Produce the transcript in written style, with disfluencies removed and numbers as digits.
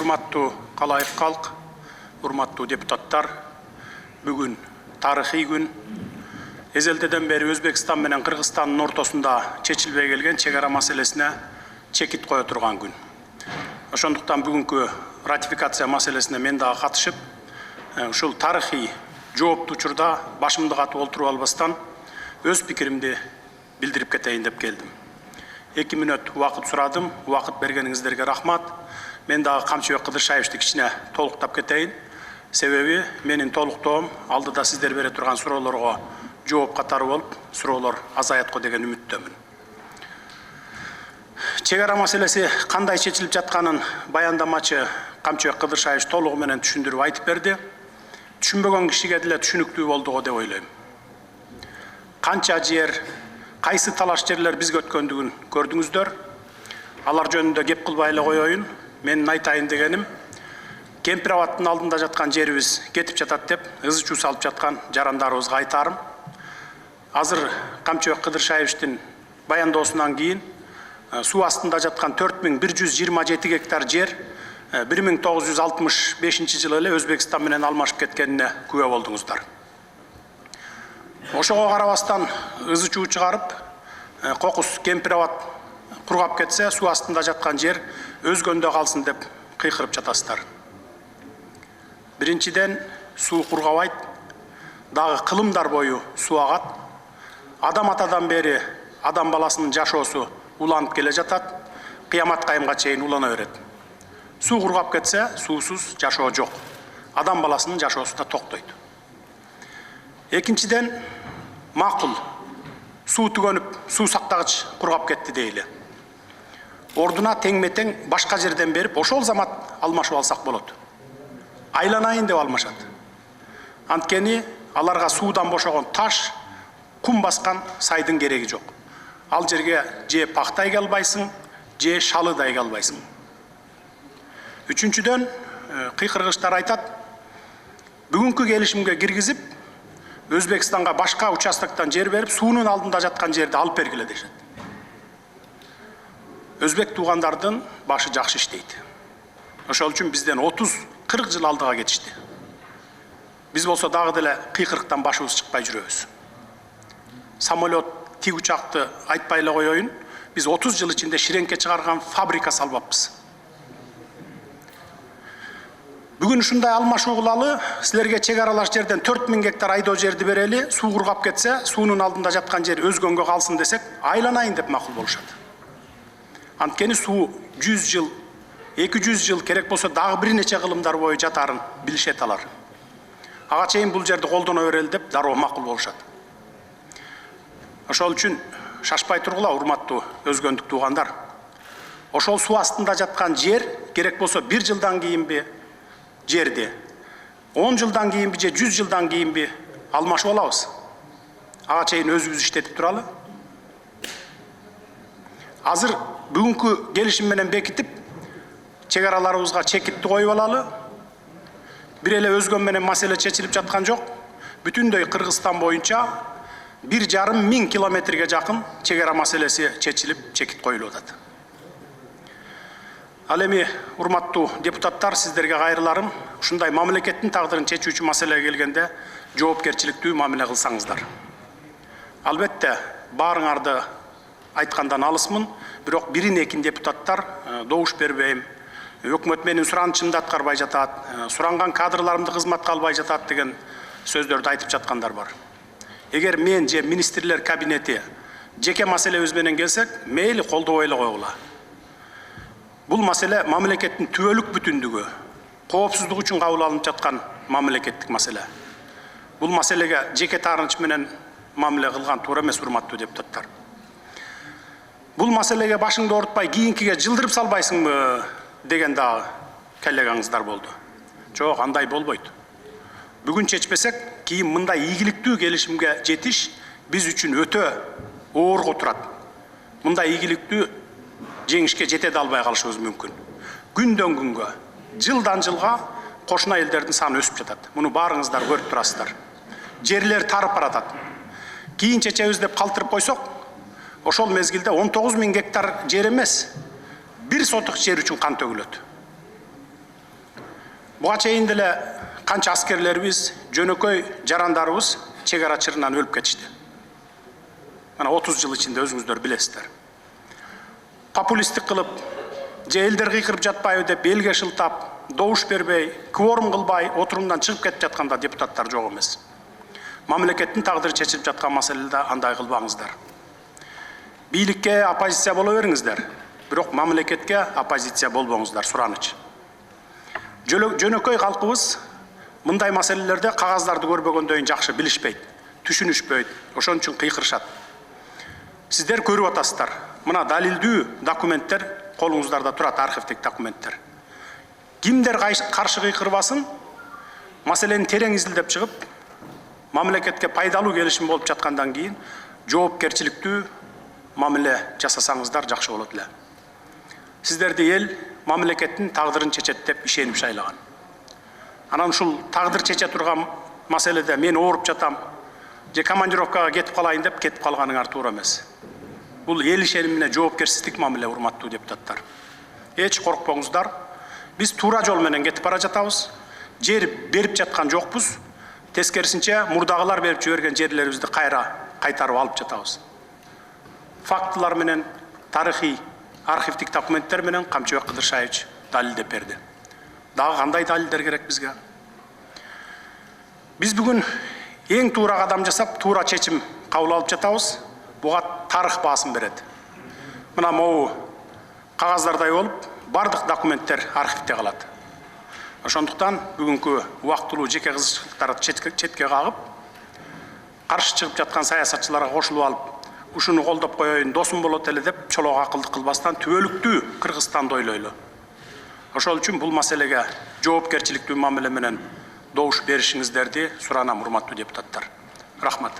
Урматтуу калайык калк, урматтуу депутаттар, бүгүн тарыхый күн. Эзелдеден бери Өзбекстан менен Кыргызстандын ортосунда чечилбей келген чек ара маселесине чекит кое турган күн. Ошондуктан бүгүнкү ратификация маселесине мен дагы катышып, ушул тарыхый жооптуу учурда башымды катып олтуруп албастан өз пикиримди билдирип кетейин деп келдим. 2 мүнөт убакыт сурадым, убакыт бергениңиздерге рахмат. Мен дагы Камчыбек Кыдыршаевди кичине толуктап кетейин. Себеби менин толуктоом алдыда сиздер бере турган суроолорго жооп катары болуп, суроолор азаят го деген үмүттөмүн. Чек ара маселеси кандай чечилип жатканын баяндамачы Камчыбек Кыдыршаев толугу менен түшүндүрүп айтып берди. Түшүнбөгөн кишиге деле түшүнүктүү болду го деп ойлойм. Канча жер, кайсы талаш жерлер бизге өткөндүгүн көрдүңүздөр. Алар жөнүндө кеп кылбай эле коеюн. Менин айтайын дегеним, Кемпир абадтын алдында жаткан жерибиз кетип жатат деп ызы чуу салып жаткан жарандарыбызга айтарым. Азыр Камчыбек Кыдыршаевдин баяндоосунан кийин суу астында жаткан 4127 гектар жер 1965 жылы эле Өзбекстан менен алмашып кеткенине күбө болдуңуздар. Ошого карабастан ызы чуу чыгарып, кокус Кемпир абад кургап кетсе, суу астында жаткан жер өзгөндө калсын деп кыйкырып жатасыздар. Биринчиден, суу кургабайт, дагы кылымдар бою суу агат. Адам атадан бери адам баласынын жашоосу уланып келе жатат, кыямат кайымга чейин улана берет. Суу кургап кетсе, суусуз жашоо жок. Адам баласынын жашоосу да токтойт. Экинчиден, макул, суу түгөнүп, суу сактагыч кургап кетти дейли. Ордуна тең-метең башка жерден берип, ошол замат алмашып алсак болот. Айланайын деп алмашат. Анткени аларга суудан бошогон таш, кум баскан сайдын кереги жок. Ал жерге же пактай албайсың, же шалыдай албайсың. Үчүнчүдөн, кыйкыргычтар айтат, бүгүнкү келишимге киргизип, Өзбекстанга башка участоктон жер берип, суунун алдында жаткан жерди алып бергиле дешет. Өзбек туугандардын башы жакшы иштейт. Ошол үчүн бизден 30-40 жыл алдыга кетишти. Биз болсо дагы деле кыйкырыктан башыбыз чыкпай жүрөбүз. Самолет, тик учакты айтпай эле коеюн, биз 30 жыл ичинде ширеңке чыгарган фабрика салбаппыз. Бүгүн ушундай алмашуу кылалы, силерге чек аралаш жерден 4000 гектар айдоо жерди берели, суу кургап кетсе, суунун алдында жаткан жер өзгөнгө калсын десек, айланайын деп макул болушат. Анткени суу 100 жыл, 200 жыл керек болсо дагы бир нече кылымдар бою жатарын билишет алар. Ага чейин бул жерди колдоно берели деп дароо макул болушат. Ошол үчүн шашпай тургула, урматтуу өзгөндүк туугандар. Ошол суу астында жаткан жер керек болсо 1 жылдан кийинби жерди, 10 жылдан кийинби же 100 жылдан кийинби алмашып алабыз. Ага чейин өзүбүз иштетип туралы. Азыр бүгүнкү келишим менен бекитип, чек араларыбызга чекитти коюп алалы. Бир эле өзгөн менен маселе чечилип жаткан жок. Бүтүндөй Кыргызстан боюнча 1,5 миң километрге жакын чек ара маселеси чечилип, чекит коюлуп атат. Ал эми, урматтуу депутаттар, сиздерге кайрыларым, ушундай мамлекеттин тагдырын чечүүчү маселеге келгенде жоопкерчиликтүү мамиле кылсаңыздар. Албетте, баарыңарды айткандан алысмын, бирок бирин-экин депутаттар добуш бербейм, өкмөт менин суранычымды аткарбай жатат, суранган кадрларымды кызматка албай жатат деген сөздөрдү айтып жаткандар бар. Эгер мен же министрлер кабинети жеке маселебиз менен келсек, мейли колдобой эле койгула. Бул маселе мамлекеттин түбөлүк бүтүндүгү, коопсуздук үчүн кабыл алынып жаткан мамлекеттик маселе. Бул маселеге жеке таарыныч менен мамиле кылган туура эмес, урматтуу депутаттар. Бул маселеге башыңды оорутпай, кийинкиге жылдырып салбайсыңбы деген дагы коллегаңыздар болду. Жок, андай болбойт. Бүгүн чечпесек, кийин мындай ийгиликтүү келишимге жетиш биз үчүн өтө оорго турат. Мындай ийгиликтүү жеңишке жете албай калышыбыз мүмкүн. Күндөн күнгө, жылдан жылга кошуна элдердин саны өсүп жатат. Муну баарыңыздар көрүп турасыздар. Жерлер тарып баратат. Кийин чечебиз деп калтырып койсок, ошол мезгилде 19 000 гектар жер эмес, 1 сотық жер үчүн кан төгүлөт. Буга чейин деле канча аскерлерибиз, жөнөкөй жарандарыбыз чек ара чырынан өлүп кетишти. Мына 30 жыл ичинде өзүңүздөр билесиздер. Популисттик кылып, же элдер кыйкырып жатпайбы деп элге шылтап, добуш бербей, кворум кылбай, отурумдан чыгып кетип жатканда депутаттар жок эмес. Мамлекеттин тагдыры чечилип жаткан маселеде андай кылбаңыздар. Бийликке оппозиция боло бериңиздер, бирок мамлекетке оппозиция болбоңуздар, сураныч. Жөнөкөй калкыбыз мындай маселелерде кагаздарды көрбөгөндөн жакшы билишпейт, түшүнүшпөйт, ошон үчүн кыйкырышат. Сиздер көрүп атасыздар. Мына далилдүү документтер колуңуздарда турат, архивдик документтер. Кимдер каршы кыйкырбасын, маселени терең изилдеп чыгып, мамлекетке пайдалуу келишим болуп жаткандан кийин жоопкерчиликтүү мамиле жасасаңыздар жакшы болот эле. Сиздерди эл мамлекеттин тагдырын чечет деп ишенип шайлаган. Анан ушул тагдыр чече турган маселеде мен ооруп жатам, же командировкага кетип калайын деп кетип калганыңар туура эмес. Бул эл ишенимине жоопкерсиздик мамиле, урматтуу депутаттар. Эч коркпоңуздар. Биз туура жол менен кетип бара жатабыз. Жер берип жаткан жокпуз. Тескерисинче мурдагылар берип жиберген жерлерибизди кайтарып алып жатабыз. Фактылар менен, тарыхый, архивдик документтер менен Камчыбек Кыдыршаевич далилдеп берди. Дагы кандай далилдер керек бизге? Биз бүгүн эң туура кадам жасап, туура чечим кабыл алып жатабыз. Буга тарых баасын берет. Мына могу кагаздардай болуп, бардык документтер архивде калат. Ошондуктан бүгүнкү убактылуу жеке кызыкчылыктарды четке кагып, каршы чыгып жаткан саясатчыларга кошулуп алып, ушуну колдоп коеюн, досум болот эле деп чолок акылдык кылбастан түбөлүктүү Кыргызстанды ойлойлу. Ошол үчүн бул маселеге жоопкерчиликтүү мамиле менен добуш беришиңиздерди суранам, урматтуу депутаттар. Рахмат.